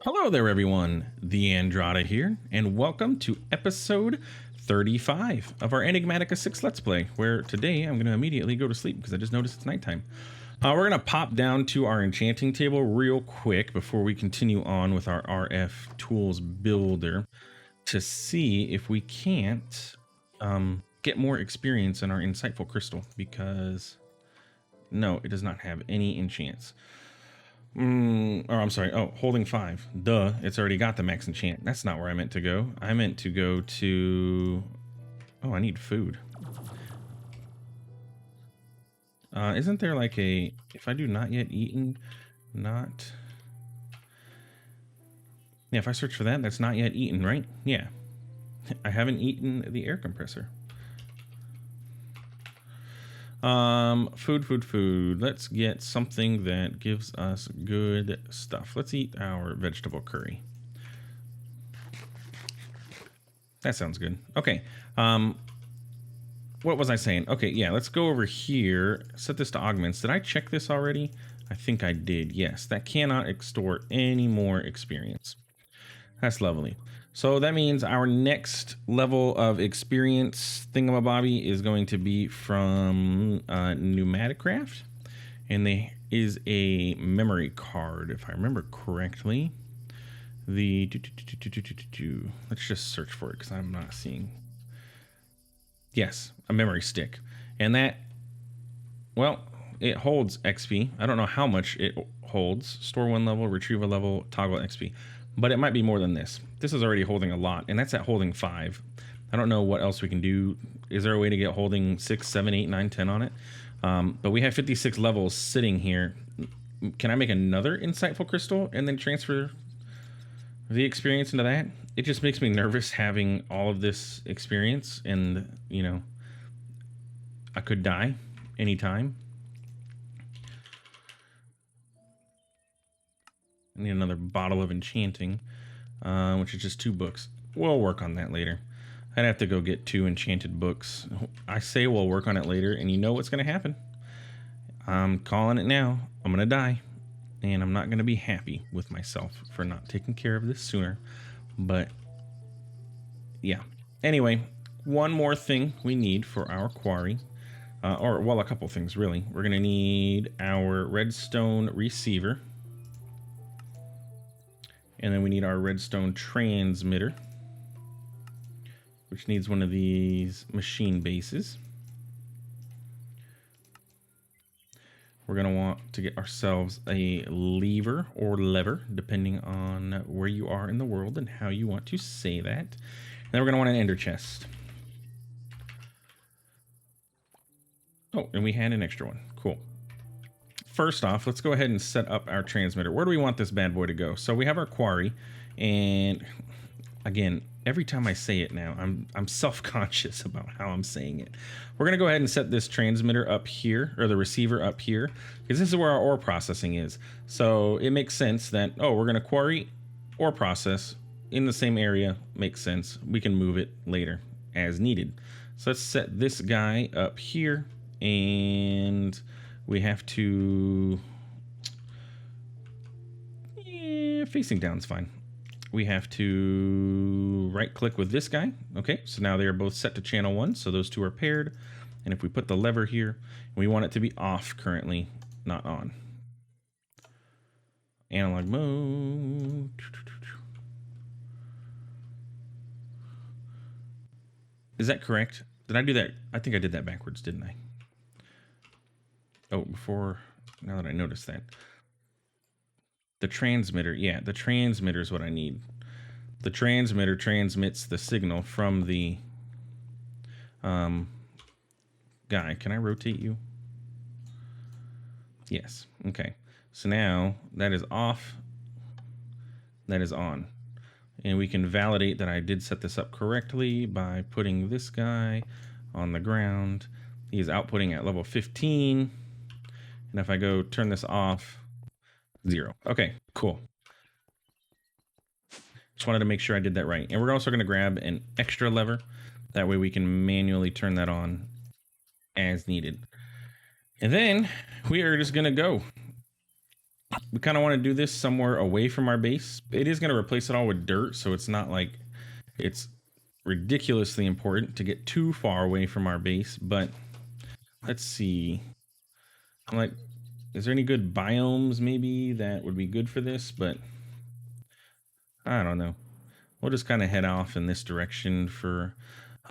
Hello there, everyone. TheAndrata here, and welcome to episode 35 of our Enigmatica 6 Let's Play, where today I'm going to immediately go to sleep because I just noticed it's nighttime. We're going to pop down to our enchanting table real quick before we continue on with our RFTools Builder to see if we can't get more experience in our Insightful Crystal, because no, it does not have any enchants. Or I'm sorry. Oh, holding 5. Duh. It's already got the max enchant. That's not where I meant to go. I meant to go to... Oh, I need food. Isn't there like a... If I do not yet eaten, not... Yeah, if I search for that, that's not yet eaten, right? Yeah. I haven't eaten the air compressor. Food. Let's get something that gives us good stuff. Let's eat our vegetable curry. That sounds good. Okay. What was I saying? Okay, yeah, let's go over here. Set this to augments. Did I check this already? I think I did. Yes, that cannot extort any more experience. That's lovely. So that means our next level of experience thingamabobby is going to be from Enigmatica, and there is a memory card, if I remember correctly. The let's just search for it because I'm not seeing. Yes, a memory stick, and that, well, it holds XP. I don't know how much it holds. Store 1 level, retrieve a level, toggle XP. But it might be more than this. This is already holding a lot, and that's at holding 5. I don't know what else we can do. Is there a way to get holding 6, 7, 8, 9, 10 on it? But we have 56 levels sitting here. Can I make another Insightful Crystal and then transfer the experience into that? It just makes me nervous having all of this experience, and, you know, I could die anytime. I need another bottle of enchanting, which is just 2 books. We'll work on that later. I'd have to go get 2 enchanted books. I say we'll work on it later, and you know what's going to happen. I'm calling it now. I'm going to die, and I'm not going to be happy with myself for not taking care of this sooner. But, yeah. Anyway, one more thing we need for our quarry. Or, well, a couple things, really. We're going to need our redstone receiver. And then we need our redstone transmitter, which needs one of these machine bases. We're going to want to get ourselves a lever or lever, depending on where you are in the world and how you want to say that. And then we're going to want an ender chest. Oh, and we had an extra one. Cool. First off, let's go ahead and set up our transmitter. Where do we want this bad boy to go? So we have our quarry, and again, every time I say it now, I'm self-conscious about how I'm saying it. We're gonna go ahead and set this transmitter up here, or the receiver up here, because this is where our ore processing is. So it makes sense that, oh, we're gonna quarry, ore process in the same area. Makes sense. We can move it later as needed. So let's set this guy up here, and we have to, facing down's fine. We have to right click with this guy. Okay, so now they are both set to channel 1, so those 2 are paired. And if we put the lever here, we want it to be off currently, not on. Analog mode. Is that correct? Did I do that? I think I did that backwards, didn't I? Oh, before, now that I noticed that. The transmitter, yeah, the transmitter is what I need. The transmitter transmits the signal from the guy. Can I rotate you? Yes, okay. So now that is off, that is on. And we can validate that I did set this up correctly by putting this guy on the ground. He is outputting at level 15. And if I go turn this off, 0. Okay, cool. Just wanted to make sure I did that right. And we're also going to grab an extra lever. That way we can manually turn that on as needed. And then we are just going to go. we kind of want to do this somewhere away from our base. It is going to replace it all with dirt, so it's not like it's ridiculously important to get too far away from our base. But let's see. Like, is there any good biomes maybe that would be good for this? But I don't know. We'll just kind of head off in this direction for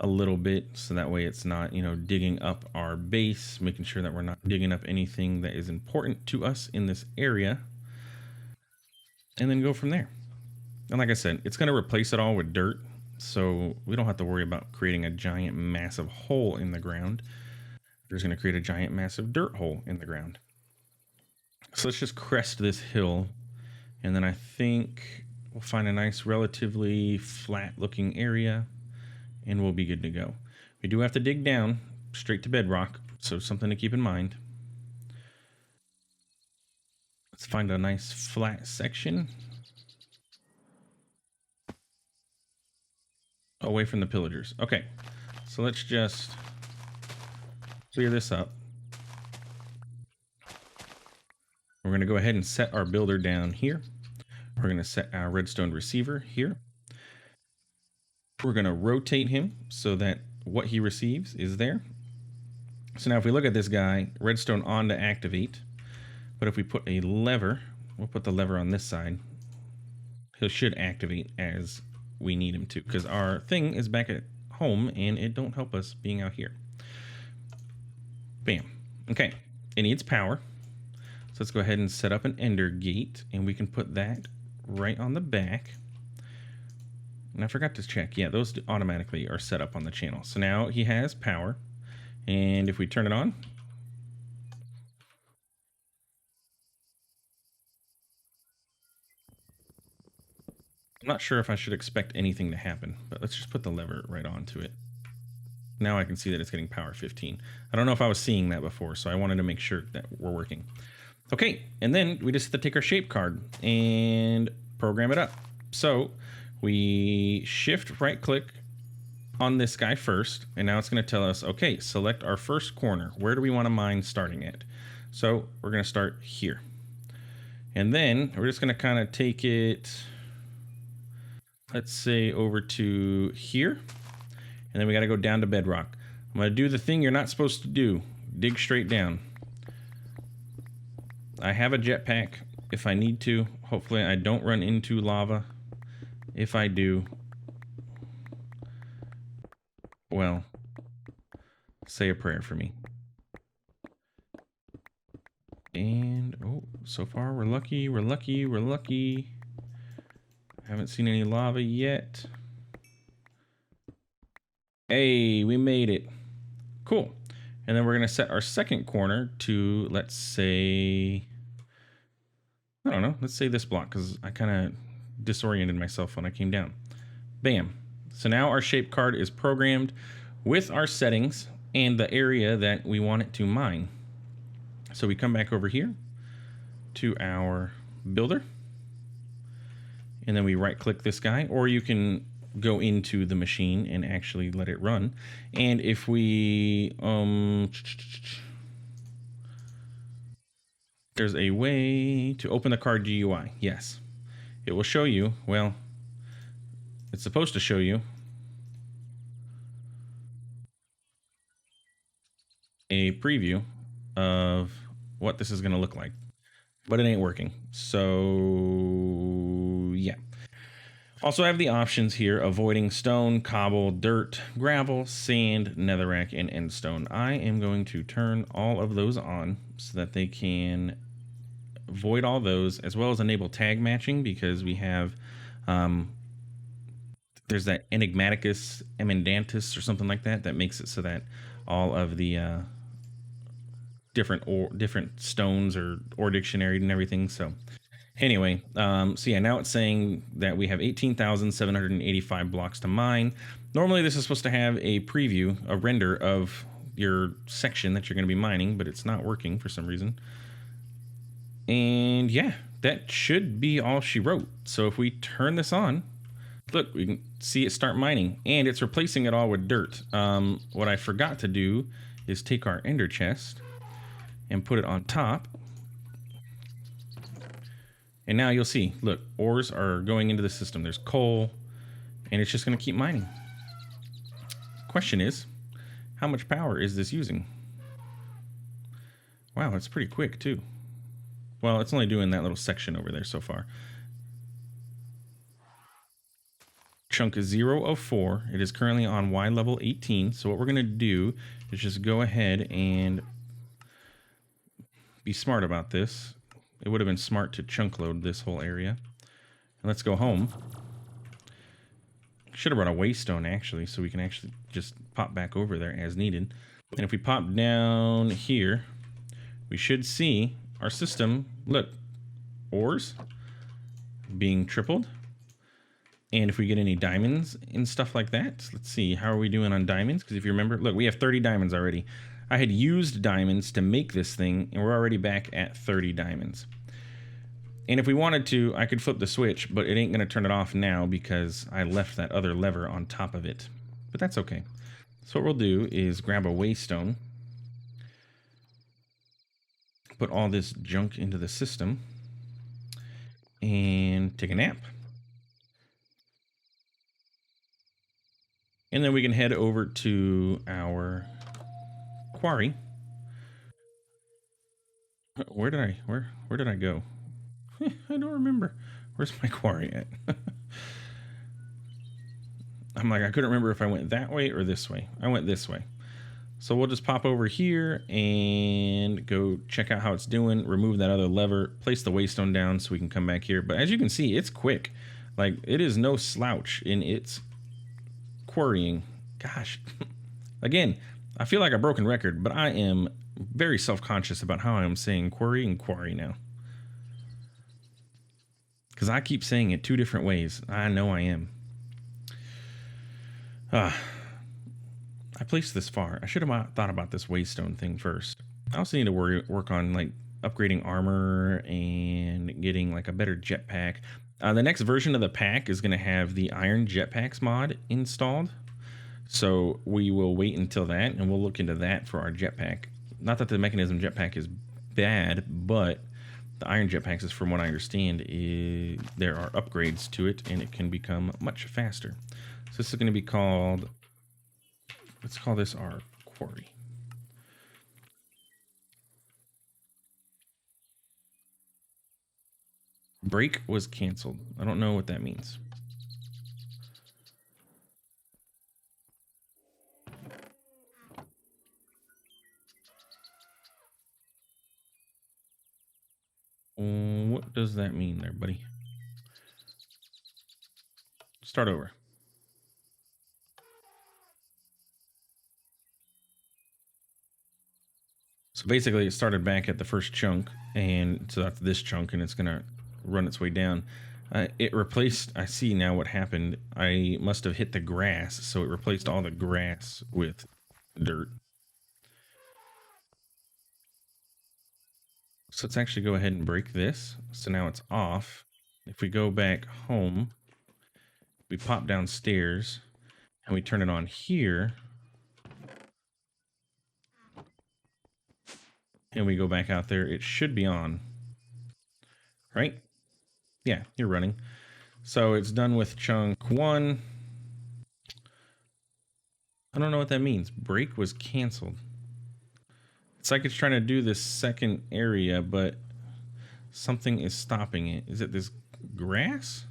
a little bit, so that way it's not, you know, digging up our base, making sure that we're not digging up anything that is important to us in this area, and then go from there. And like I said, it's going to replace it all with dirt, so we don't have to worry about creating a giant massive hole in the ground. We're just going to create a giant massive dirt hole in the ground. So let's just crest this hill, and then I think we'll find a nice relatively flat looking area and we'll be good to go. We do have to dig down straight to bedrock, so something to keep in mind. Let's find a nice flat section away from the pillagers. Okay, so let's just clear this up. We're going to go ahead and set our builder down here. We're going to set our redstone receiver here. We're going to rotate him so that what he receives is there. So now if we look at this guy, redstone on to activate. But if we put a lever, we'll put the lever on this side, he should activate as we need him to, because our thing is back at home and it don't help us being out here. Bam. Okay, it needs power. So let's go ahead and set up an ender gate, and we can put that right on the back. And I forgot to check. Yeah, those automatically are set up on the channel. So now he has power. And if we turn it on, I'm not sure if I should expect anything to happen, but let's just put the lever right onto it. Now I can see that it's getting power 15. I don't know if I was seeing that before, so I wanted to make sure that we're working. Okay, and then we just have to take our shape card and program it up. So we shift right click on this guy first, and now it's going to tell us, okay, select our first corner. Where do we want to mine starting at? So we're going to start here. And then we're just going to kind of take it, let's say over to here. And then we got to go down to bedrock. I'm going to do the thing you're not supposed to do. Dig straight down. I have a jetpack if I need to. Hopefully I don't run into lava. If I do, well, say a prayer for me. And, oh, so far we're lucky, we're lucky, we're lucky. Haven't seen any lava yet. Hey, we made it. Cool. And then we're going to set our second corner to, let's say, I don't know, let's say this block, because I kind of disoriented myself when I came down. Bam. So now our shape card is programmed with our settings and the area that we want it to mine. So we come back over here to our builder, and then we right click this guy, or you can go into the machine and actually let it run. And if we there's a way to open the card GUI. Yes, it will show you, well, it's supposed to show you a preview of what this is going to look like, but it ain't working. So yeah. Also, I have the options here: avoiding stone, cobble, dirt, gravel, sand, netherrack, and endstone. I am going to turn all of those on so that they can void all those, as well as enable tag matching, because we have there's that Enigmatica emendantis or something like that that makes it so that all of the different stones or dictionary and everything. So anyway, so yeah, now it's saying that we have 18,785 blocks to mine. Normally this is supposed to have a preview, a render of your section that you're going to be mining, but it's not working for some reason. And yeah, that should be all she wrote. So if we turn this on, look, we can see it start mining, and it's replacing it all with dirt. What I forgot to do is take our ender chest and put it on top. And now you'll see, look, ores are going into the system. There's coal, and it's just going to keep mining. Question is, how much power is this using? Wow, it's pretty quick too. Well, it's only doing that little section over there so far. Chunk is 0 of 4. It is currently on Y level 18. So what we're going to do is just go ahead and be smart about this. It would have been smart to chunk load this whole area. And let's go home. Should have brought a waystone actually, so we can actually just pop back over there as needed. And if we pop down here, we should see our system, look, ores being tripled. And if we get any diamonds and stuff like that, let's see, how are we doing on diamonds? Because if you remember, look, we have 30 diamonds already. I had used diamonds to make this thing, and we're already back at 30 diamonds. And if we wanted to, I could flip the switch, but it ain't going to turn it off now because I left that other lever on top of it. But that's okay. So what we'll do is grab a waystone, put all this junk into the system, and take a nap. And then we can head over to our quarry. Where did I go? I don't remember. Where's my quarry at? I'm like, I couldn't remember if I went that way or this way. I went this way. So we'll just pop over here and go check out how it's doing, remove that other lever, place the waystone down so we can come back here. But as you can see, it's quick. Like, it is no slouch in its quarrying. Gosh. Again, I feel like a broken record, but I am very self-conscious about how I'm saying quarry and quarry now. Because I keep saying it two different ways. I know I am. I placed this far. I should have thought about this waystone thing first. I also need to work on like upgrading armor and getting like a better jetpack. The next version of the pack is going to have the iron jetpacks mod installed. So we will wait until that and we'll look into that for our jetpack. Not that the mechanism jetpack is bad, but the iron jetpacks is, from what I understand, there are upgrades to it and it can become much faster. So this is going to be called, let's call this our quarry. Break was canceled. I don't know what that means. What does that mean there, buddy? Start over. So basically it started back at the first chunk, and so that's this chunk, and it's gonna run its way down. It replaced, I see now what happened. I must have hit the grass, so it replaced all the grass with dirt. So let's actually go ahead and break this. So now it's off. If we go back home, we pop downstairs and we turn it on here. And we go back out there, it should be on. Right? Yeah, you're running. So it's done with chunk 1. I don't know what that means. Break was canceled. It's like it's trying to do this second area, but something is stopping it. Is it this grass?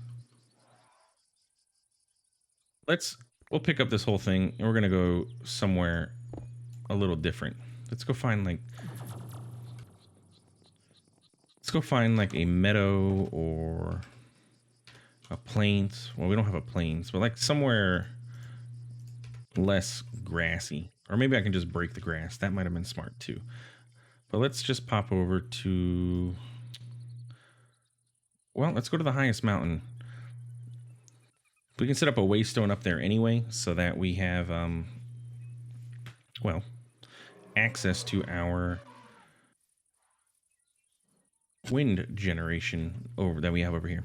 We'll pick up this whole thing and we're gonna go somewhere a little different. Let's go find like a meadow or a plains. Well, we don't have a plains, but like somewhere less grassy. Or maybe I can just break the grass. That might have been smart too. But let's just pop over to, well, let's go to the highest mountain. We can set up a waystone up there anyway, so that we have, well, access to our wind generation that we have over here.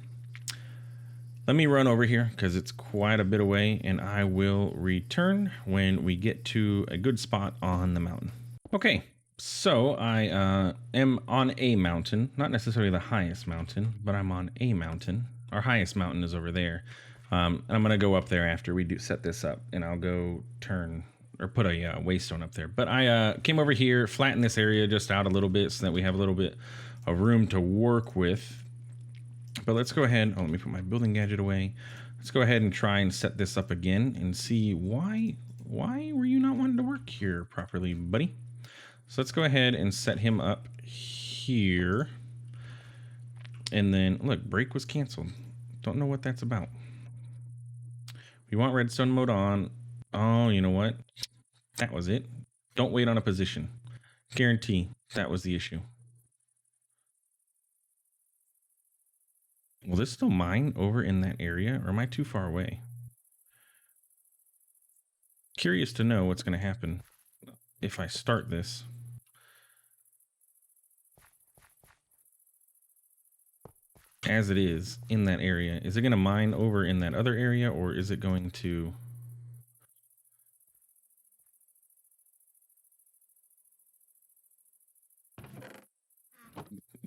Let me run over here because it's quite a bit away, and I will return when we get to a good spot on the mountain. Okay, So I am on a mountain, not necessarily the highest mountain, but I'm on a mountain. Our highest mountain is over there. And I'm gonna go up there after we do set this up, and I'll go turn or put a waystone up there. But I came over here, flatten this area just out a little bit so that we have a little bit of room to work with. But let's go ahead. Oh, let me put my building gadget away. Let's go ahead and try and set this up again and see why were you not wanting to work here properly, buddy? So let's go ahead and set him up here. And then, look, break was canceled. Don't know what that's about. We want redstone mode on. Oh, you know what? That was it. Don't wait on a position. Guarantee that was the issue. Will this still mine over in that area, or am I too far away? Curious to know what's going to happen if I start this. As it is in that area. Is it going to mine over in that other area, or is it going to...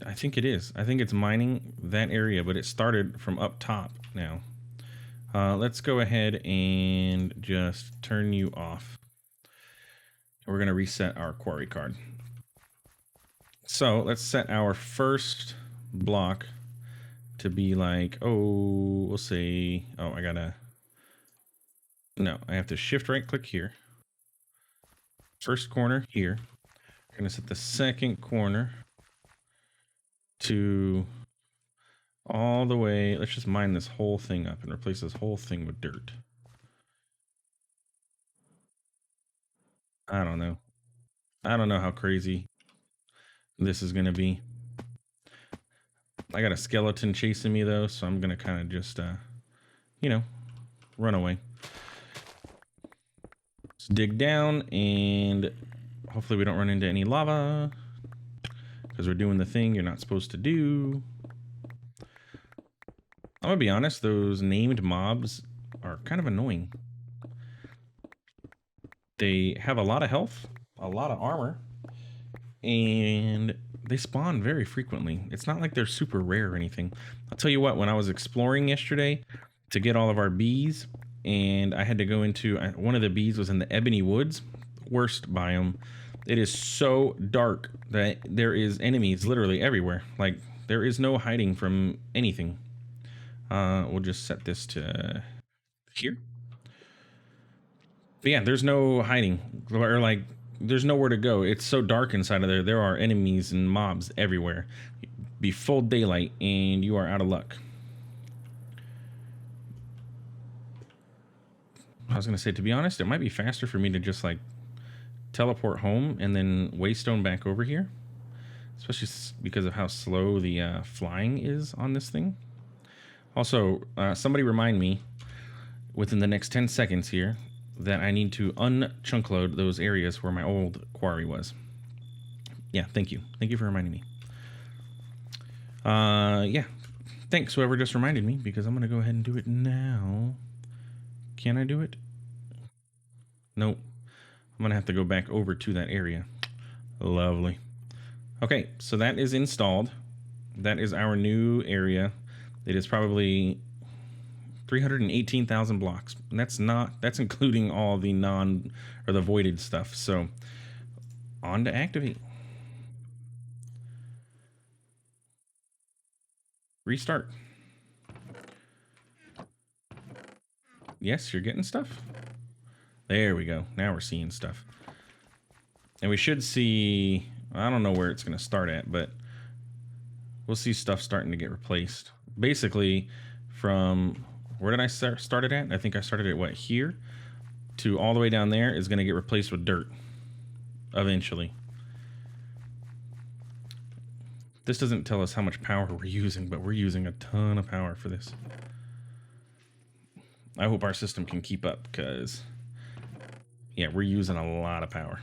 I think it is. I think it's mining that area, but it started from up top now. Let's go ahead and just turn you off. We're going to reset our quarry card. So let's set our first block to be like, oh, we'll say, oh, I gotta, no, I have to shift right click here. First corner here. I'm going to set the second corner to all the way. Let's just mine this whole thing up and replace this whole thing with dirt. I don't know. I don't know how crazy this is going to be. I got a skeleton chasing me though, so I'm going to kind of just, you know, run away. Let's dig down and hopefully we don't run into any lava because we're doing the thing you're not supposed to do. I'm gonna be honest, those named mobs are kind of annoying. They have a lot of health, a lot of armor, and they spawn very frequently. It's not like they're super rare or anything. I'll tell you what, when I was exploring yesterday to get all of our bees, and I had to go into, one of the bees was in the Ebony Woods, worst biome. It is so dark that there is enemies literally everywhere. Like, there is no hiding from anything. We'll just set this to here. But yeah, there's no hiding, or like, there's nowhere to go. It's so dark inside of there. There are enemies and mobs everywhere. Be full daylight and you are out of luck. I was gonna say, to be honest, it might be faster for me to just like teleport home and then waystone back over here, especially because of how slow the flying is on this thing. Also, somebody remind me within the next 10 seconds here that I need to unchunk load those areas where my old quarry was. Yeah, thank you. Thank you for reminding me. Yeah, thanks whoever just reminded me, because I'm going to go ahead and do it now. Can I do it? Nope. I'm going to have to go back over to that area. Lovely. Okay, so that is installed. That is our new area. It is probably 318,000 blocks. And that's including all the the voided stuff. So on to activate. Restart. Yes, you're getting stuff. There we go. Now we're seeing stuff. And we should see, I don't know where it's going to start at, but we'll see stuff starting to get replaced. Basically, from where did I start it at? I think I started at what, here? To all the way down there is going to get replaced with dirt eventually. This doesn't tell us how much power we're using, but we're using a ton of power for this. I hope our system can keep up, because yeah, we're using a lot of power.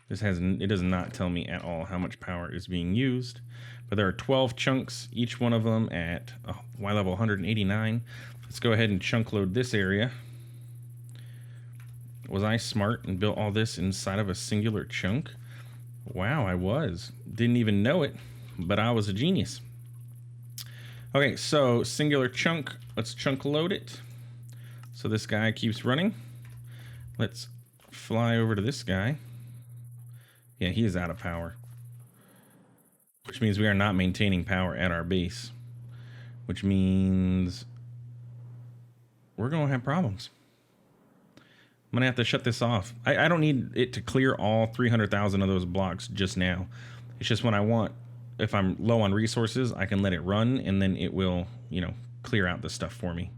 It does not tell me at all how much power is being used, but there are 12 chunks, each one of them at Y level 189. Let's go ahead and chunk load this area. Was I smart and built all this inside of a singular chunk? Wow, I was. Didn't even know it, but I was a genius. Okay, so singular chunk. Let's chunk load it. So this guy keeps running. Let's fly over to this guy. Yeah, he is out of power. Which means we are not maintaining power at our base. Which means we're going to have problems. I'm going to have to shut this off. I don't need it to clear all 300,000 of those blocks just now. It's just when I want, if I'm low on resources, I can let it run and then it will, you know, clear out the stuff for me.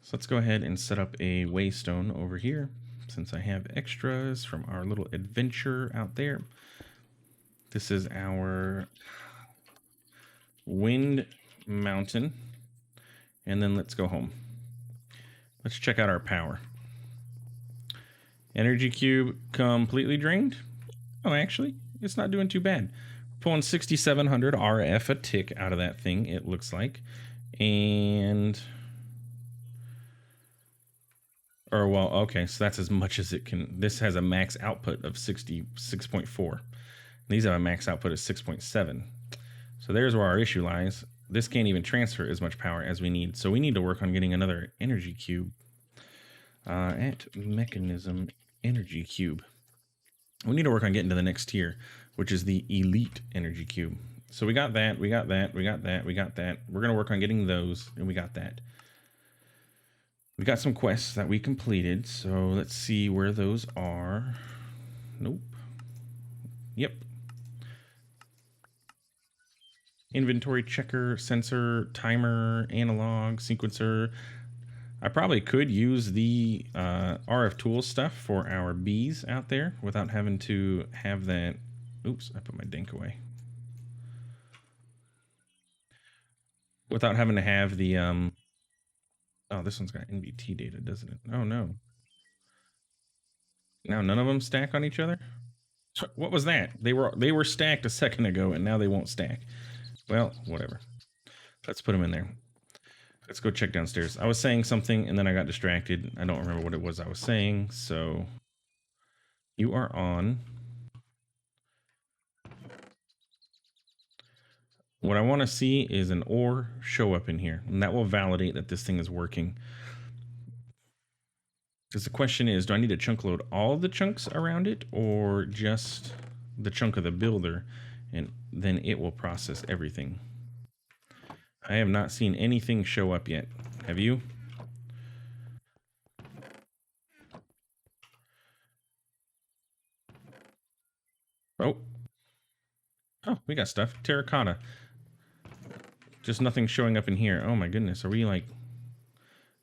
So let's go ahead and set up a waystone over here since I have extras from our little adventure out there. This is our wind mountain. And then let's go home. Let's check out our power. Energy cube completely drained. Oh, actually, it's not doing too bad. We're pulling 6,700 RF a tick out of that thing, it looks like. And... or, well, okay, so that's as much as it can. This has a max output of 66.4. These have a max output of 6.7. So there's where our issue lies. This can't even transfer as much power as we need. So we need to work on getting another energy cube. At mechanism energy cube. We need to work on getting to the next tier, which is the elite energy cube. So we got that, we got that, we got that, we got that. We're going to work on getting those, and we got that. We got some quests that we completed, so let's see where those are. Nope. Yep. Inventory checker, sensor, timer, analog, sequencer. I probably could use the RFTools stuff for our bees out there without having to have that. Oops, I put my dink away. Without having to have the oh, this one's got NVT data, doesn't it? Oh no. Now none of them stack on each other? What was that? They were stacked a second ago and now they won't stack. Well, whatever. Let's put them in there. Let's go check downstairs. I was saying something and then I got distracted. I don't remember what it was I was saying, so you are on. What I want to see is an ore show up in here, and that will validate that this thing is working. Because the question is, do I need to chunk load all the chunks around it or just the chunk of the builder, and then it will process everything? I have not seen anything show up yet. Have you? Oh. Oh, we got stuff. Terracotta. Just nothing showing up in here. Oh my goodness. Are we like...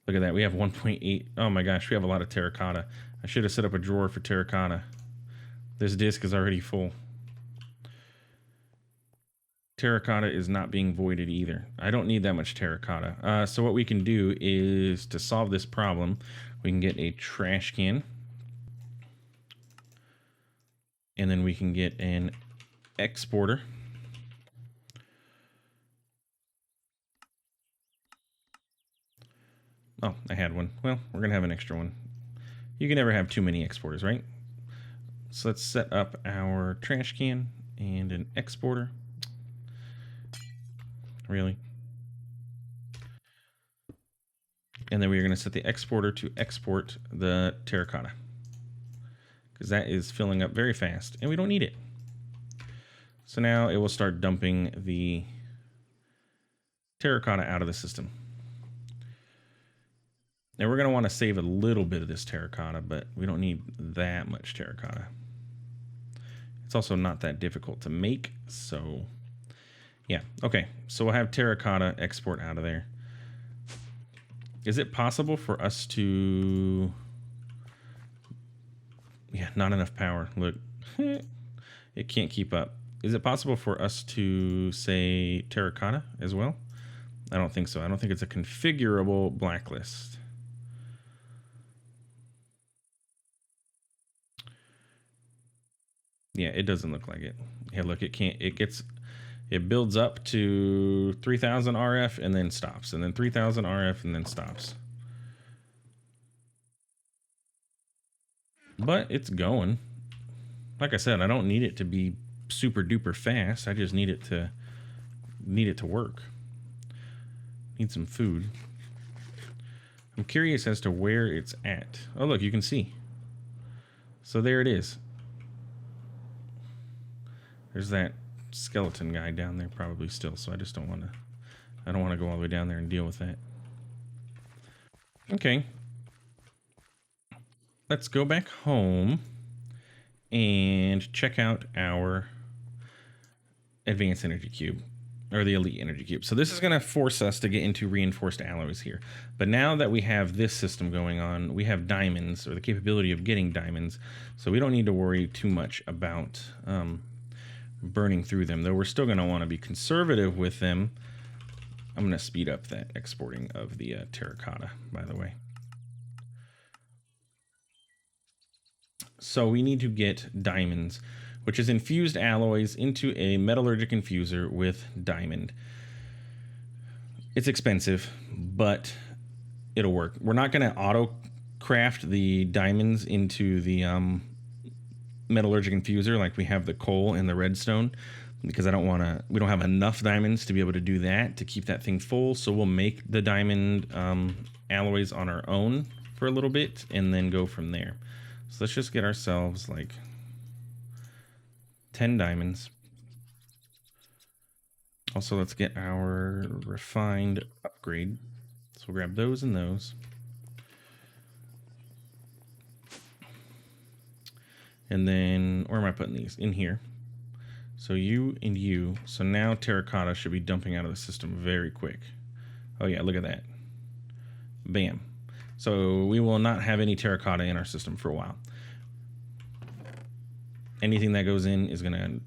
Look at that. We have 1.8. Oh my gosh. We have a lot of terracotta. I should have set up a drawer for terracotta. This disk is already full. Terracotta is not being voided either. I don't need that much terracotta. So what we can do is, to solve this problem, we can get a trash can. And then we can get an exporter. Oh, I had one. Well, we're going to have an extra one. You can never have too many exporters, right? So let's set up our trash can and an exporter. Really? And then we're going to set the exporter to export the terracotta, because that is filling up very fast and we don't need it. So now it will start dumping the terracotta out of the system. Now we're going to want to save a little bit of this terracotta, but we don't need that much terracotta. It's also not that difficult to make, so yeah. Okay, so we'll have terracotta export out of there. Is it possible for us to... Yeah, not enough power. Look, it can't keep up. Is it possible for us to say terracotta as well? I don't think so. I don't think it's a configurable blacklist. Yeah, it doesn't look like it. Yeah, look, it can't. It builds up to 3,000 RF and then stops, and then 3,000 RF and then stops. But it's going. Like I said, I don't need it to be super duper fast. I just need it to work. Need some food. I'm curious as to where it's at. Oh, look, you can see. So there it is. There's that skeleton guy down there probably still, so I just don't want to... I don't want to go all the way down there and deal with that. Okay. Let's go back home and check out our advanced energy cube, or the elite energy cube. So this is going to force us to get into reinforced alloys here. But now that we have this system going on, we have diamonds, or the capability of getting diamonds, so we don't need to worry too much about burning through them, though we're still going to want to be conservative with them. I'm going to speed up that exporting of the terracotta, by the way. So we need to get diamonds, which is infused alloys into a metallurgic infuser with diamond. It's expensive, but it'll work. We're not going to auto craft the diamonds into the metallurgic infuser like we have the coal and the redstone, because I don't want to, we don't have enough diamonds to be able to do that, to keep that thing full. So we'll make the diamond alloys on our own for a little bit and then go from there. So let's just get ourselves like 10 diamonds. Also, let's get our refined upgrade. So we'll grab those and those. And then, where am I putting these? In here. So you and you. So now terracotta should be dumping out of the system very quick. Oh yeah, look at that. Bam. So we will not have any terracotta in our system for a while. Anything that goes in is going to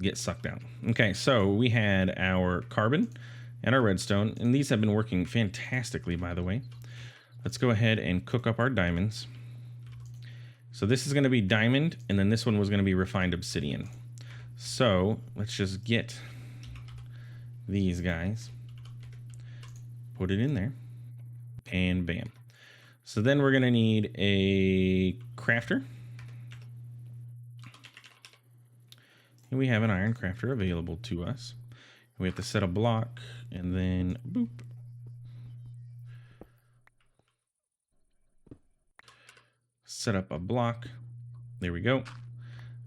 get sucked out. Okay, so we had our carbon and our redstone, and these have been working fantastically, by the way. Let's go ahead and cook up our diamonds. So this is going to be diamond, and then this one was going to be refined obsidian. So let's just get these guys, put it in there, and bam. So then we're going to need a crafter. And we have an iron crafter available to us. We have to set a block, and then boop. Set up a block. There we go.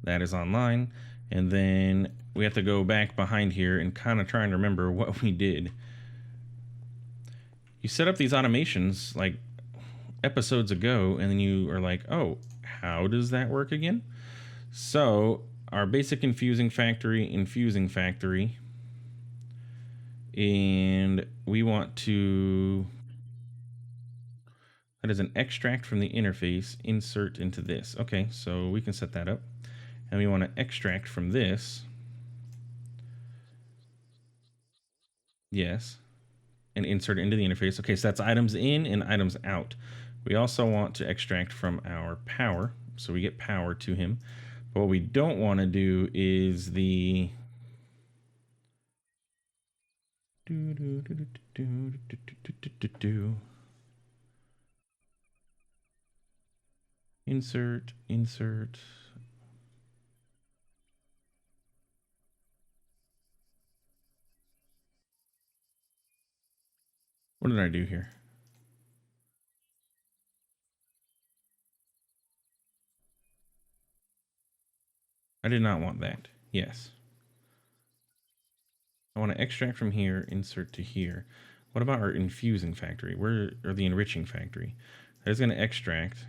That is online. And then we have to go back behind here and kind of try and remember what we did. You set up these automations like episodes ago, and then you are like, oh, how does that work again? So our basic infusing factory, and we want to, that is an extract from the interface, insert into this. Okay, so we can set that up. And we want to extract from this. Yes. And insert it into the interface. Okay, so that's items in and items out. We also want to extract from our power. So we get power to him. But what we don't want to do is the... Insert. What did I do here? I did not want that. Yes. I want to extract from here, insert to here. What about our infusing factory? Where, or the enriching factory? That is going to extract.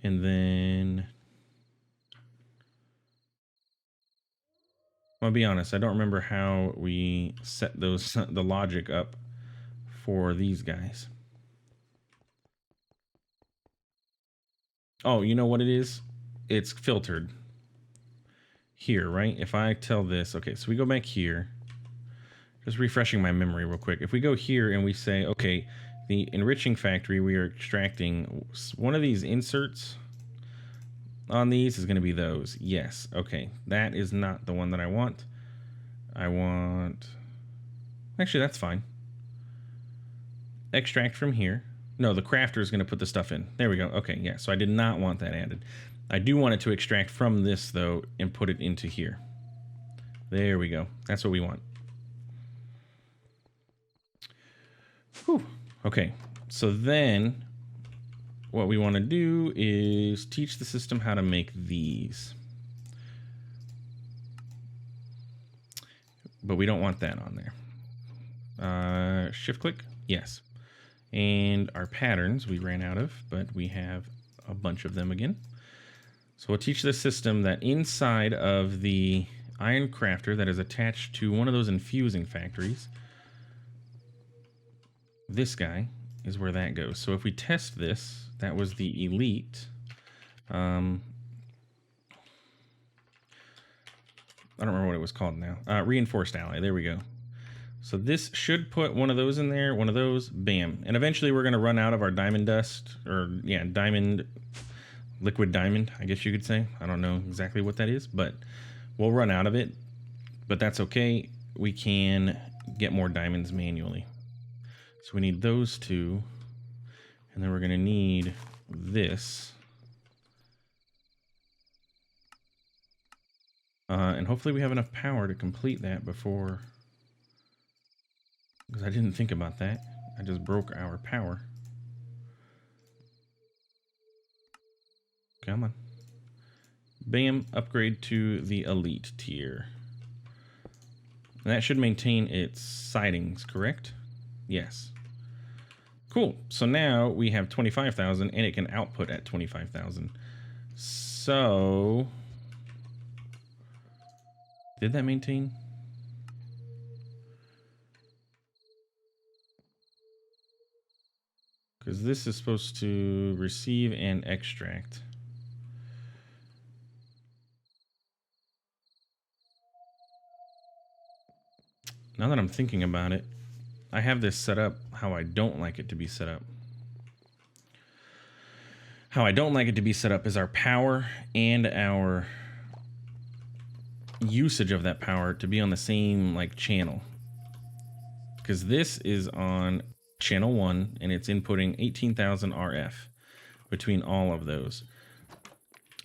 And then... I'll be honest, I don't remember how we set those, the logic up for these guys. Oh, you know what it is? It's filtered here, right? If I tell this, okay, so we go back here, just refreshing my memory real quick. If we go here and we say, okay, the enriching factory, we are extracting one of these inserts on these is going to be those. Yes. Okay. That is not the one that I want. I want... Actually, that's fine. Extract from here. No, the crafter is going to put the stuff in. There we go. Okay. Yeah. So I did not want that added. I do want it to extract from this, though, and put it into here. There we go. That's what we want. Whew. Okay, so then what we want to do is teach the system how to make these. But we don't want that on there. Shift click, yes. And our patterns we ran out of, but we have a bunch of them again. So we'll teach the system that inside of the iron crafter that is attached to one of those infusing factories, this guy is where that goes. So if we test this, that was the elite. I don't remember what it was called now. Reinforced ally. There we go. So this should put one of those in there, one of those, bam. And eventually we're going to run out of our diamond dust, or yeah, diamond, liquid diamond, I guess you could say. I don't know exactly what that is, but we'll run out of it. But that's okay. We can get more diamonds manually. So we need those two. And then we're going to need this. And hopefully we have enough power to complete that before... Because I didn't think about that. I just broke our power. Come on. Bam, upgrade to the elite tier. And that should maintain its sidings, correct? Yes. Cool. So now we have 25,000 and it can output at 25,000. So... Did that maintain? Because this is supposed to receive and extract. Now that I'm thinking about it, I have this set up how I don't like it to be set up. How I don't like it to be set up is our power and our usage of that power to be on the same like channel. Because this is on channel 1 and it's inputting 18,000 RF between all of those.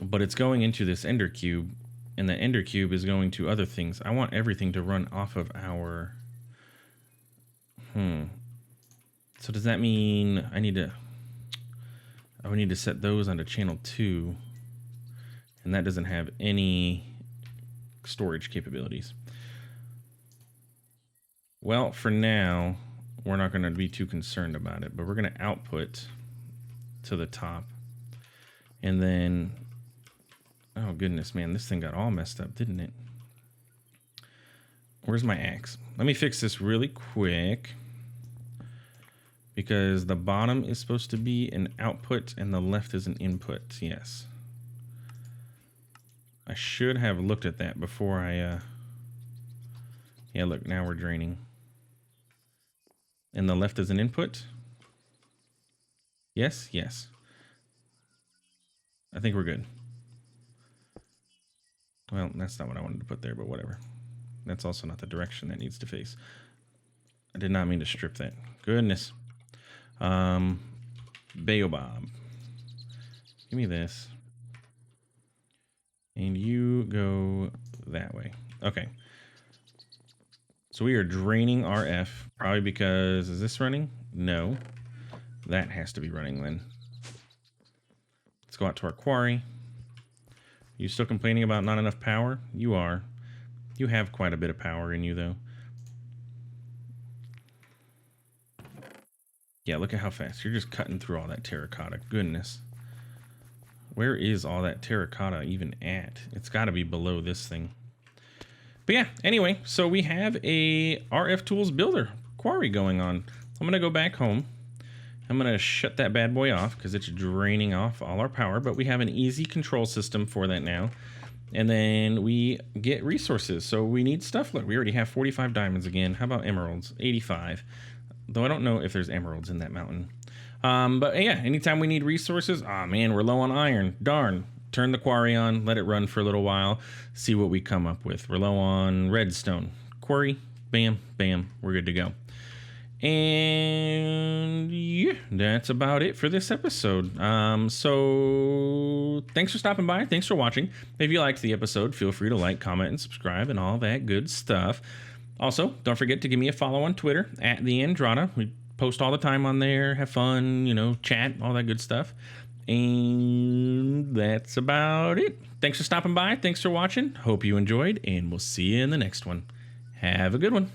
But it's going into this ender cube, and the ender cube is going to other things. I want everything to run off of our... So does that mean I need to set those onto channel 2, and that doesn't have any storage capabilities. Well, for now, we're not going to be too concerned about it, but we're going to output to the top. And then, oh goodness, man, this thing got all messed up, didn't it? Where's my axe? Let me fix this really quick, because the bottom is supposed to be an output and the left is an input. Yes. I should have looked at that before I, yeah, look, now we're draining. And the left is an input. Yes, yes. I think we're good. Well, that's not what I wanted to put there, but whatever. That's also not the direction that needs to face. I did not mean to strip that. Goodness. Baobab. Give me this. And you go that way. Okay. So we are draining RF, probably because, is this running? No. That has to be running then. Let's go out to our quarry. You still complaining about not enough power? You are. You have quite a bit of power in you, though. Yeah, look at how fast. You're just cutting through all that terracotta. Goodness. Where is all that terracotta even at? It's got to be below this thing. But yeah, anyway, so we have a RFTools Builder quarry going on. I'm going to go back home. I'm going to shut that bad boy off because it's draining off all our power. But we have an easy control system for that now. And then we get resources. So we need stuff. Look, we already have 45 diamonds again. How about emeralds? 85. Though I don't know if there's emeralds in that mountain. But yeah, anytime we need resources, oh man, we're low on iron. Darn. Turn the quarry on, let it run for a little while, see what we come up with. We're low on redstone. Quarry, bam, bam, we're good to go. And yeah, that's about it for this episode. So thanks for stopping by. Thanks for watching. If you liked the episode, feel free to like, comment, and subscribe and all that good stuff. Also, don't forget to give me a follow on Twitter at TheAndrata. We post all the time on there, have fun, chat, all that good stuff. And that's about it. Thanks for stopping by. Thanks for watching. Hope you enjoyed, and we'll see you in the next one. Have a good one.